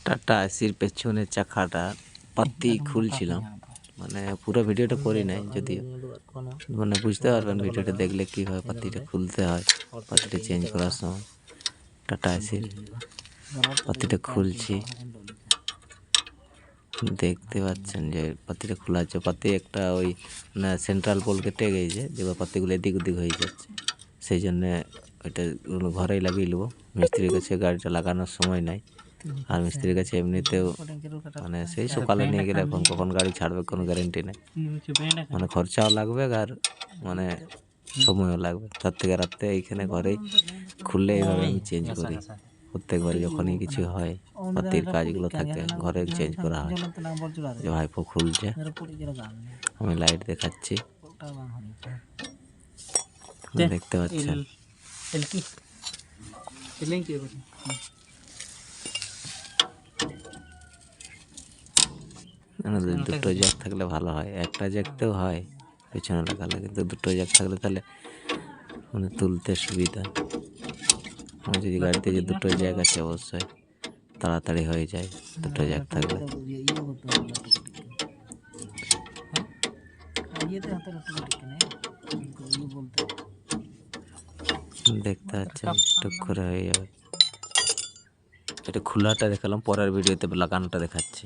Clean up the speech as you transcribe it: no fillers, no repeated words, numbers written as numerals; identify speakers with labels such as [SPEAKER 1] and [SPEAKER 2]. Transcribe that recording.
[SPEAKER 1] Tata এসির পেছনের চাকাটা পাত্তি খুলছিলাম, মানে পুরো ভিডিওটা করি নাই, যদিও মানে বুঝতে পারবেন ভিডিওটা দেখলে কীভাবে পাত্তিটা খুলতে হয়। পাত্তিটা চেঞ্জ করার সময় টাটা এসির পাত্তিটা খুলছি, দেখতে পাচ্ছেন যে পাত্তিটা খোলা আছে। পাত্তি একটা ওই না সেন্ট্রাল পোল কেটে গেছে, যেগুলো পাত্তিগুলো এদিক ওদিক হয়ে যাচ্ছে, সেই জন্যে ওইটা ঘরেই লাগিয়ে নেবো। মিস্ত্রির কাছে গাড়িটা লাগানোর সময় নাই, আর মিস্ত্রির কাছে এমনিতেও মানে সেই সকালে নিয়ে গেলে এখন কখন গাড়ি ছাড়বে কোনো গ্যারেন্টি নেই, মানে খরচাও লাগবে আর মানে সময়ও লাগবে। তার থেকে রাত্রে এইখানে ঘরেই খুললে এইভাবে আমি চেঞ্জ করি। প্রত্যেকবারই যখনই কিছু হয় পাত্তির কাজগুলো থাকে ঘরে চেঞ্জ করা হয়। যে ভাইপো খুলছে, আমি লাইট দেখাচ্ছি, দেখতে পাচ্ছেন। দুটো জ্যাক থাকলে ভালো হয়, একটা জ্যাকতেও হয় পেছনে লাগালে, কিন্তু দুটো জ্যাক থাকলে তাহলে মানে তুলতে সুবিধা। আমার যদি গাড়িতে যে দুটো জ্যাক আছে অবশ্যই তাড়াতাড়ি হয়ে যায় দুটো জ্যাক থাকলে। দেখতে পাচ্ছেন টুক করে হয়ে যাবে। এটা খোলাটা দেখালাম, পরের ভিডিওতে লাগানোটা দেখাচ্ছি।